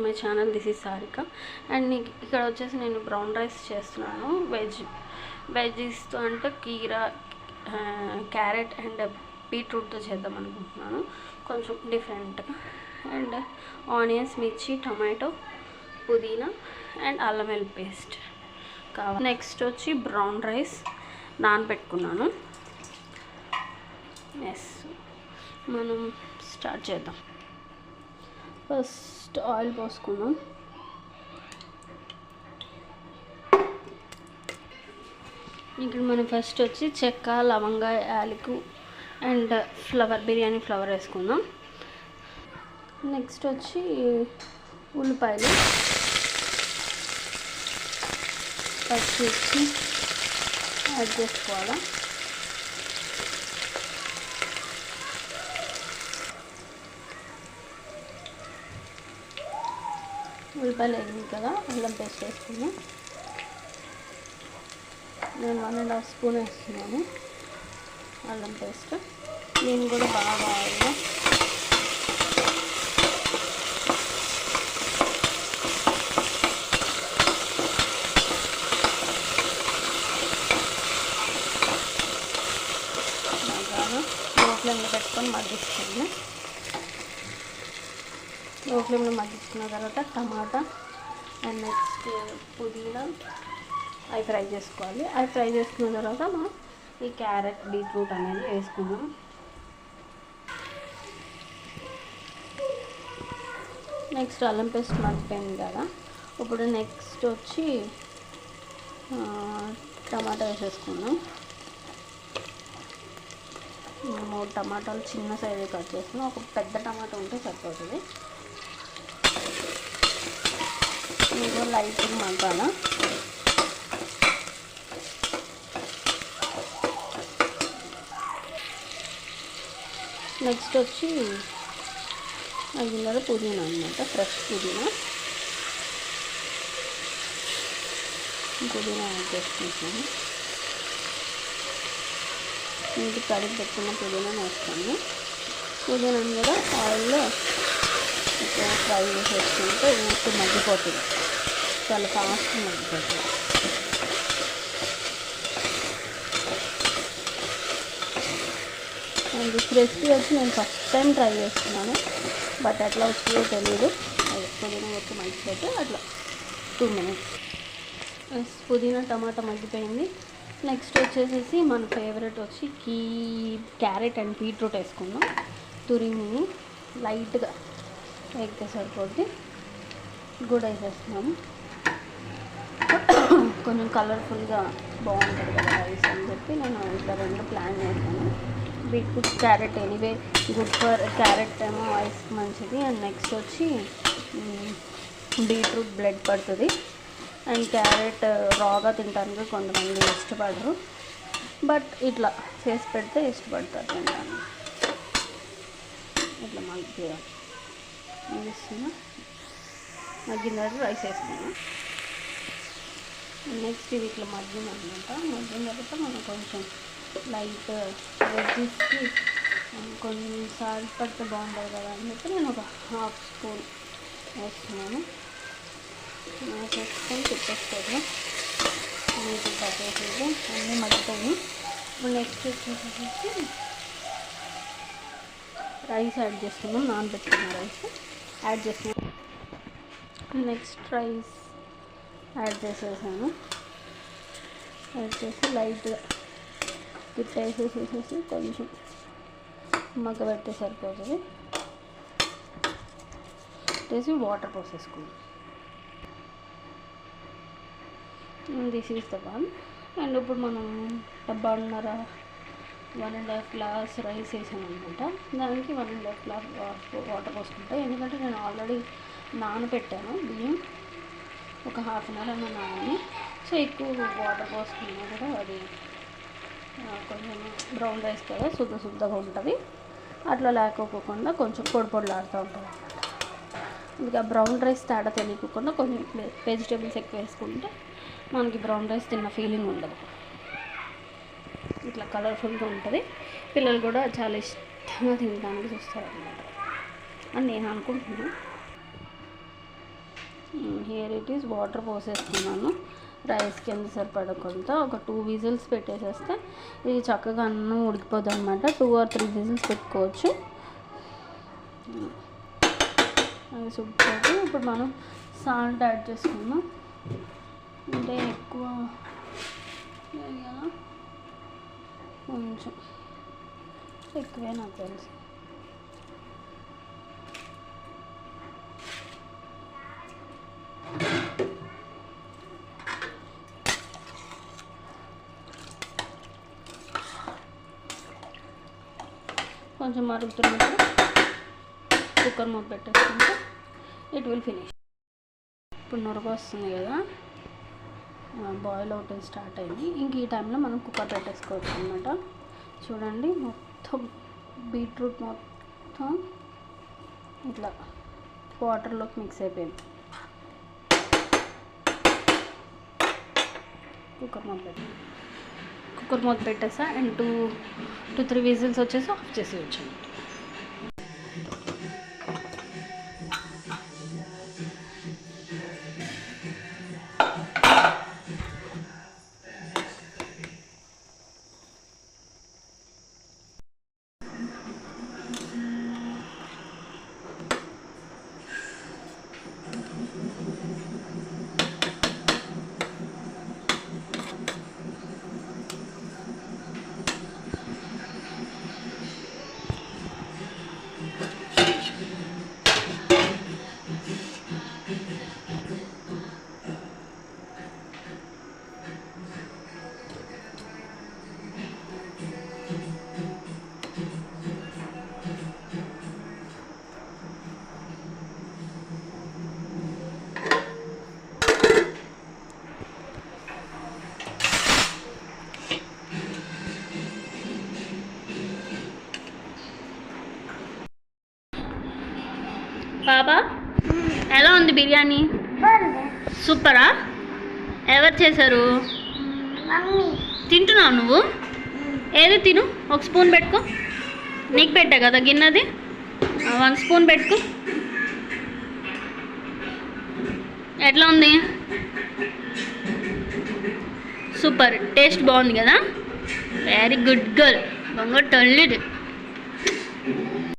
My channel. This is Sarika. And ఇక్కడ వచ్చేసి నేను బ్రౌన్ రైస్ చేస్తున్నాను. వెజ్జీస్తో అంటే కీరా, క్యారెట్ అండ్ బీట్రూట్తో చేద్దాం అనుకుంటున్నాను, కొంచెం డిఫరెంట్గా. అండ్ ఆనియన్స్, మిర్చి, టొమాటో, పుదీనా అండ్ అల్లం వెల్లుల్లి పేస్ట్ కావాలి. నెక్స్ట్ వచ్చి బ్రౌన్ రైస్ నానబెట్టుకున్నాను. ఎస్, మనం స్టార్ట్ చేద్దాం. ఫస్ట్ ఆయిల్ పోసుకుందాం. ఇక్కడ మనం ఫస్ట్ వచ్చి చెక్క, లవంగ, యాలకు అండ్ బిర్యానీ ఫ్లవర్ వేసుకుందాం. నెక్స్ట్ వచ్చి ఉల్లిపాయలు, పచ్చిమిర్చి యాడ్ చేసుకోవాలి. ఉల్లిపాయలు వేగింది కదా, అల్లం పేస్ట్ వేసుకున్నాం. నేను 1.5 స్పూన్ వేస్తున్నాను అల్లం పేస్ట్. దీన్ని కూడా బాగా ఆయిల్లో బాగా లో ఫ్లేమ్లో పెట్టుకొని మగ్గిస్తుంది. లో ఫ్లేమ్లో మగ్గించుకున్న తర్వాత టమాటా అండ్ నెక్స్ట్ పుదీనా అవి ఫ్రై చేసుకోవాలి. అవి ఫ్రై చేసుకున్న తర్వాత మనం ఈ క్యారెట్, బీట్రూట్ అనేది వేసుకుందాం. నెక్స్ట్ అల్లం పేస్ట్ మగ్గిపోయింది కదా, ఇప్పుడు నెక్స్ట్ వచ్చి టమాటా వేసేసుకుందాం. 3 టమాటాలు చిన్న సైజు కట్ చేసుకున్నాం. ఒక పెద్ద టమాటా ఉంటే సరిపోతుంది. ఇంకో లైట్గా మగ్గాల. నెక్స్ట్ వచ్చి అదిన్నర పుదీనా అనమాట, ఫ్రెష్ పుదీనా యాడ్ చేసుకుంటాను. ఇంటికి కడిగి పెట్టుకున్న పుదీనా వేస్తాను. పుదీనాను కూడా ఆయిల్లో ఫ్రై చేసేసుకుంటే ఊరికి మగ్గిపోతుంది, చాలా ఫాస్ట్గా మగ్గిపోతుంది. అండ్ ఈ రెసిపీ వచ్చి నేను ఫస్ట్ టైం ట్రై చేస్తున్నాను, బట్ ఎట్లా వచ్చిందో తెలియదు. పుదీనా వచ్చి మగ్గిపోతే అట్లా 2 minutes. పుదీనా టమాటా మగ్గిపోయింది. నెక్స్ట్ వచ్చేసేసి మన ఫేవరెట్ వచ్చి క్యారెట్ అండ్ బీట్రూట్ వేసుకుందాం. తురిమి లైట్గా వేగితే సరిపోద్ది. కూడా వేసేస్తున్నాము. కొంచెం కలర్ఫుల్గా బాగుంటుంది కదా రైస్ అని చెప్పి నేను ఇట్లా 2 ప్లాన్ చేశాను. Beetroot, carrot anyway good for carrot ఏమో ఐస్ మంచిది. అండ్ నెక్స్ట్ వచ్చి బీట్రూట్ బ్లడ్ పడుతుంది. అండ్ క్యారెట్ రాగా తినడానికి కొంతమంది ఇష్టపడరు, బట్ ఇట్లా చేసి పెడితే ఇష్టపడతారు తినడానికి. ఇట్లా మగ్గిస్తున్నా. మగ్గిన తర్వాత రైస్ వేసుకున్నాం. నెక్స్ట్ ఇది ఇట్లా మగ్గిందనమాట. మగ్గిన తర్వాత మనం కొంచెం లైట్ వెజ్జీస్కి కొంచెం సాల్ట్ పడితే బాగుంటుంది కదా అని చెప్పి నేను ఒక 1/2 స్పూన్ వేస్తున్నాను. వేసేసుకొని తిప్పేసుకోవడం. నీటి పట్టేసి అన్నీ మగ్గిపోయి ఇప్పుడు నెక్స్ట్ వచ్చేసి రైస్ యాడ్ చేసుకున్నాం. నానబెట్టుకున్న రైస్ యాడ్ చేసుకున్నాం. నెక్స్ట్ రైస్ యాడ్ చేసేసాను. యాడ్ చేసి లైట్గా తిప్పేసేసేసి కొంచెం మగ్గబెట్టే సరిపోతుంది. వేసి వాటర్ పోసేసుకున్నాం. This is the one. And ఇప్పుడు మనం 1.5 గ్లాస్ రైస్ వేసాను అనమాట. దానికి 1.5 గ్లాస్ వాటర్ పోసుకుంటాను. ఎందుకంటే నేను ఆల్రెడీ నానబెట్టాను బియ్యం, ఒక 1/2 an hour అన్న నాని. సో ఎక్కువ వాటర్ పోసుకున్నా కూడా అది కొంచెం బ్రౌన్ రైస్ కదా శుద్ధగా ఉంటుంది. అట్లా లేకపోకుండా కొంచెం పొడిలాడుతూ ఉంటుంది అనమాట. ఇంకా బ్రౌన్ రైస్ తేడా తెలియకుండా కొంచెం వెజిటేబుల్స్ ఎక్కువ వేసుకుంటే మనకి బ్రౌన్ రైస్ తిన్న ఫీలింగ్ ఉండదు. ఇట్లా కలర్ఫుల్గా ఉంటుంది. పిల్లలు కూడా చాలా ఇష్టంగా తినడానికి చూస్తారు అన్నమాట అని నేను అనుకుంటున్నాను. హియర్ ఇట్ ఈస్ వాటర్ పోసేస్తున్నాను. రైస్కి ఎంత సరిపడకుండా ఒక 2 విజిల్స్ పెట్టేసేస్తే ఇది చక్కగా అన్నం ఉడికిపోద్ది అనమాట. 2 or 3 విజిల్స్ పెట్టుకోవచ్చు. అది సుడిపోతే ఇప్పుడు మనం సాల్ట్ యాడ్ చేసుకుందాం. అంటే ఎక్కువ కదా, కొంచెం ఎక్కువే నాకు తెలుసు. కొంచెం మరుగుతున్నప్పుడు కుక్కర్ మూత పెట్టేసుకుంటే ఇట్ విల్ ఫినిష్. ఇప్పుడు నురగ వస్తుంది కదా, బాయిల్ అవుతుంది, స్టార్ట్ అయింది. ఇంక ఈ టైంలో మనం కుక్కర్ పెట్టేసుకోవచ్చు అనమాట. చూడండి మొత్తం బీట్రూట్ మొత్తం ఇట్లా వాటర్లోకి మిక్స్ అయిపోయింది. కుక్కర్ మూత పెట్టేసా అండ్ 2 to 3 విజిల్స్ వచ్చేసి ఆఫ్ చేసి వచ్చాను. బాబా ఎలా ఉంది బిర్యానీ? సూపరా? ఎవరు చేశారు? తింటున్నావు నువ్వు? ఏది తిను, ఒక స్పూన్ పెట్టుకో. నీకు పెట్టా కదా గిన్నెది, 1 స్పూన్ పెట్టుకో. ఎట్లా ఉంది? సూపర్, టేస్ట్ బాగుంది కదా? వెరీ గుడ్ గర్ల్, దొంగ తల్లిది.